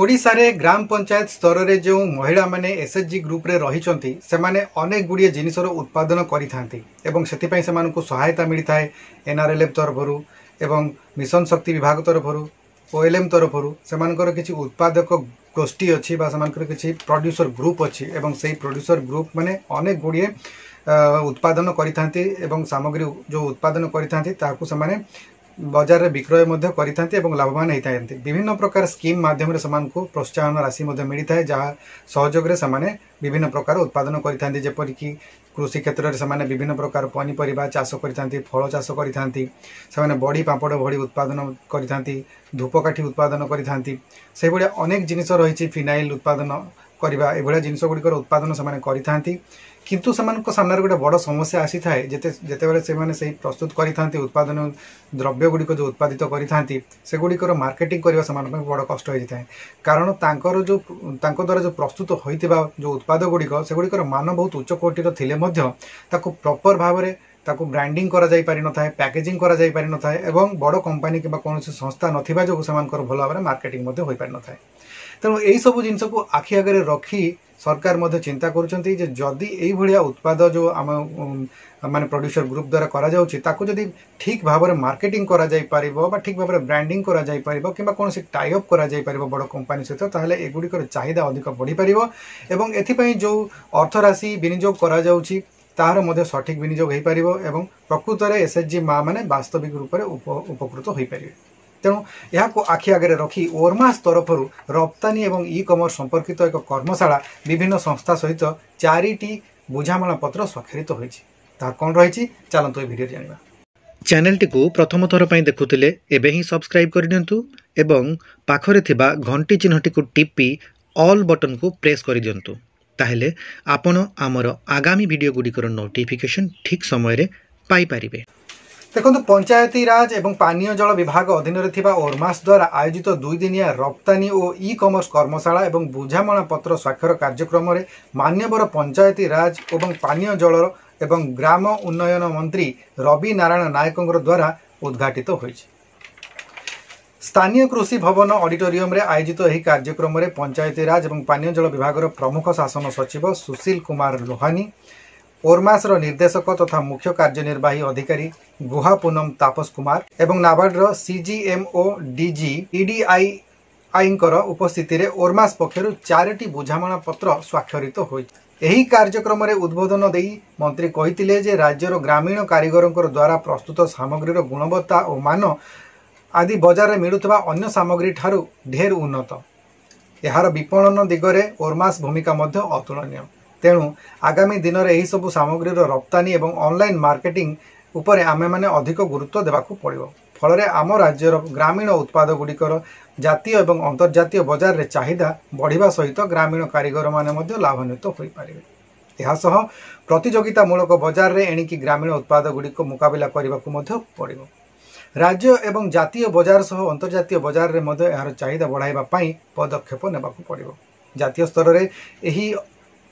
ओडिशा रे ग्राम पंचायत स्तर रे जो महिला माने एसएचजी ग्रुप रे रही सेमाने अनेक गुड़िए जिनिसर उत्पादन करिथांती एवं सेतिपई सेमानकु सहायता मिली थाए एनआरएलएम तरफरु एवं मिशन शक्ति विभाग तरफरु ओएलएम तरफरु सेमानकर किछि उत्पादक गोष्ठी अछि बा सेमानकर किछि प्रोड्यूसर ग्रुप अछि एवं सेही प्रोड्यूसर ग्रुप माने अनेक गुड़िए उत्पादन करिथांती एवं सामग्री जो उत्पादन करिथांती ताकू सेमाने बजार में विक्रय करिथांती एवं लाभवान होता है। विभिन्न प्रकार स्कीम माध्यम से प्रोत्साहन राशि मिलता है जहाँ सहयोग से समाने विभिन्न प्रकार उत्पादन करिथांती जेपरिक कृषि क्षेत्र में विभिन्न प्रकार पनीपरिबा चाष करिथांती फल चाष करिथांती से बड़ी पापड़ भड़ी उत्पादन करिथांती धूपकाठी उत्पादन करिथांती से भाया अनेक जिनिस रही फिनाइल उत्पादन करवा एभलिया जिनिस गुड़िकर उत्पादन से करिथांती किंतु सेमानक सामने गोटे बड़ समस्या आसी थाए जेतेबेले से प्रस्तुत करिथांती उत्पादन द्रव्य गुड़िक जो उत्पादित करिथांती से गुड़िकर मार्केटिंग करबा सेमानक बड़ कष्ट होई थाए कारण तांकर जो तांको द्वारा जो प्रस्तुत होइतिबा जो उत्पाद गुड़िक से गुड़िकर मान बहुत उच्च कोटिर थिले मध्य ताकू प्रॉपर भाव में ताकू ब्रांडिंग करा जाई पारि न थाए पैकेजिंग करा जाई पारि न थाए एवं बड़ कंपनी किबा कोनोसी संस्था नथिबा जो सेमानकर भल भाव में मार्केटिंग मध्य होई पारि न थाए तेणु यही सब जिनस को आखि आगे रखी सरकार मध्य चिंता करुछंती जे जदि एई भलिया उत्पाद जो आम माने प्रोड्यूसर ग्रुप द्वारा करा जाउछि ताकू जदि ठीक भाव में मार्केटिंग करा जाई परिबो बा ठीक भाव में ब्रांडिंग करा जाई परिबो किबा कोनोसी टाई अप करा जाई परिबो बड़ कंपनी सहित ताहले एगुडीकर चाहिदा अधिक बढ़ी परिबो एवं एथिपई जो अर्थ राशि विनियोग करा जाउछि ताहार मध्य सठिक विनियोग होई परिबो एवं प्रकृत रे एसएचजी मा माने वास्तविक रूप में उपकृत होई परिबे। तेणु यहाँ आखि आगे रखी ओरमास तरफ रप्तानी एवं ई कमर्स संपर्कित एक कर्मशाला विभिन्न संस्था सहित 4टी बुझामणा पत्र स्वाक्षरित होईछि ता कोन रहिछि चलंतु ए वीडियो जानिबा। चैनल टी को प्रथम थर पई देखुथिले एबे ही सब्सक्राइब करि दियंतु एवं पाखरे थिबा घंटी चिन्हटी को टिपी ऑल बटन को प्रेस करि दियंतु ताहेले आपण हमर आगामी वीडियो गुडीकर नोटिफिकेशन ठीक समय रे पाई परिबे। देखो पंचायती राज एवं पानीय जल विभाग अधीन ओरमास द्वारा आयोजित 2 दिनिया रप्तानी और ई कमर्स कर्मशाला एवं बुझामणा पत्र स्वाक्षर कार्यक्रम में मान्यवर पंचायती राज एवं पानीय जल एवं ग्राम उन्नयन मंत्री रवि नारायण नायक द्वारा उद्घाटित होईछि। स्थानीय कृषि भवन ऑडिटोरियम रे आयोजित यह कार्यक्रम में पंचायती राज एवं पानीय जल विभाग प्रमुख शासन सचिव सुशील कुमार लोहानी ओरमास निर्देशक तथा मुख्य कार्यनिर्वाही अधिकारी गुहा पूनम तापस कुमार एवं नाबार्ड सीजीएमओ डीजी ईडीआई उपस्थिति रे ओरमास पक्षरु 4टी बुझामणा पत्र स्वाक्षरित होई। एही कार्यक्रम रे उद्बोधन देई मंत्री कहिथिले जे राज्यर ग्रामीण कारीगरंकर द्वारा प्रस्तुत सामग्रीर गुणवत्ता और मान आदि बजार रे मिलुथबा अन्य सामग्री ठारू ढेर उन्नत एहार विपणन दिगरे ओरमास भूमिका मध्य अतुलनीय। तेणु आगामी दिन में यही सब सामग्री रप्तानी एवं ऑनलाइन मार्केटिंग उपरे आमे माने अधिक गुरुत्व देवाकू पड़िबो फल आम राज्यर ग्रामीण उत्पाद गुड़िकर जातीय एवं अंतर्जातीय बजार रे चाहिदा बढ़िबा सहित ग्रामीण कारीगर माने मध्य लाभान्वित होई पारिबे। एहा सह प्रतियोगितामूलक बजार रे एणिकी ग्रामीण उत्पाद गुड़िक मुकाबिला करबाकू मध्य पड़िबो। राज्य एवं जातीय बजार सह अंतर्जातीय बजार रे मध्य एहार चाहिदा बढ़ाइबा पई पदक्षेप नेबाकू पड़िबो। जातीय स्तर रे एही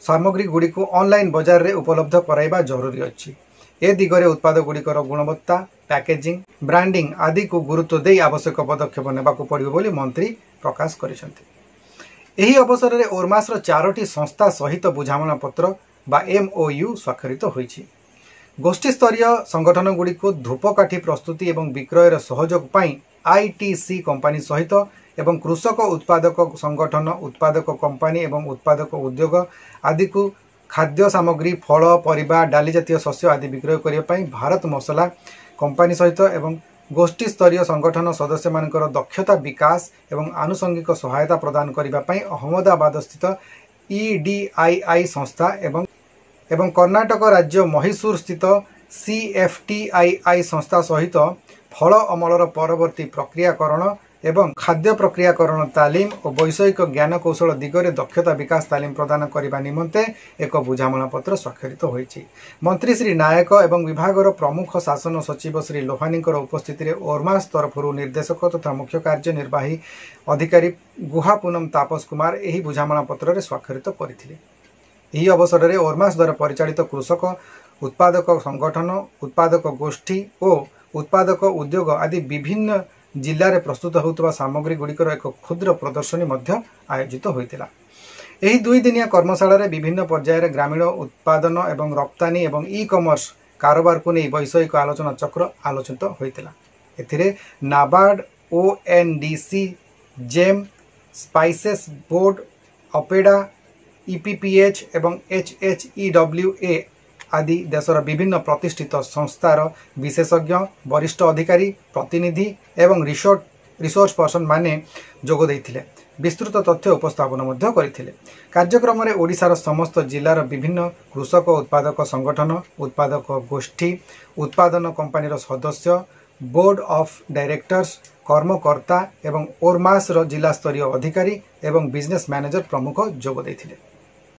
सामग्री गुड़ी को ऑनलाइन बजार रे उपलब्ध कराइबा जरूरी अछि। ए दिगरे उत्पाद गुड़िकर गुणवत्ता पैकेजिंग ब्रांडिंग आदि को गुरुत्व दे आवश्यक पदक्षेप नेबाकू पड़िबो बोली मंत्री प्रकाश करिसेंति। एही अवसर रे ओरमास 4टी संस्था सहित बुझामणा पत्र बा एमओयू स्वाक्षरित होईछि। गोष्ठी स्तरीय संगठन गुड़ी को धूपकाठी प्रस्तुति एवं विक्रय सहयोग पाई आईटीसी कंपनी सहित एवं कृषक उत्पादक संगठन उत्पादक कंपनी एवं उत्पादक उद्योग आदि को खाद्य सामग्री फल परिबा डाली जातीय शस्य आदि विक्रय करने भारत मसला कंपनी सहित एवं गोष्ठी स्तरीय संगठन सदस्य मानकर दक्षता विकास एवं आनुषंगिक सहायता प्रदान करने अहमदाबाद स्थित ईडीआई संस्था एवं कर्नाटक राज्य मैसूर स्थित सीएफटीआई संस्था सहित फल अमलर परवर्ती प्रक्रियाकरण एवं खाद्य प्रक्रियाकरण तालीम और वैषयिक ज्ञान कौशल दिगरे दक्षता विकास तालीम प्रदान करने निमंते एक बुझामणा पत्र स्वाक्षरित होईछि। मंत्री श्री नायक एवं विभागर प्रमुख शासन सचिव श्री लोहानी उपस्थिति रे ओरमास तरफरु निर्देशक तथा मुख्य कार्यनिर्वाही अधिकारी गुहा पूनम तापस कुमार एही बुझामणा पत्र रे स्वाक्षरित करथिले। एही अवसर रे ओरमास द्वारा परिचालित कृषक उत्पादक संगठन उत्पादक गोष्ठी और उत्पादक उद्योग आदि विभिन्न जिले प्रस्तुत होता सामग्री गुड़िकर एक क्षुद्र प्रदर्शनी आयोजित होता। यही 2 दिनिया कर्मशाला विभिन्न पर्यायर ग्रामीण उत्पादन एवं रप्तानी एवं ई कॉमर्स कारोबार को नहीं वैषयिक आलोचना चक्र आलोचित होता। एथिरे NABARD, ONDC, GeM, spices board, APEDA, EPPH एवं HHEWA आदि देशर विभिन्न प्रतिष्ठित संस्थार विशेषज्ञ, वरिष्ठ अधिकारी, प्रतिनिधि एवं रिसोर्स पर्सन माने जोग देइथिले। विस्तृत तथ्य उपस्थापन करथिले। कार्यक्रम में ओडिशार समस्त जिलार विभिन्न कृषक उत्पादक संगठन, उत्पादक गोष्ठी, उत्पादन कंपनीर सदस्य, बोर्ड ऑफ डायरेक्टर्स, कर्मकर्ता एवं ओरमास जिला स्तरीय अधिकारी एवं बिजनेस मैनेजर प्रमुख जोग देइथिले।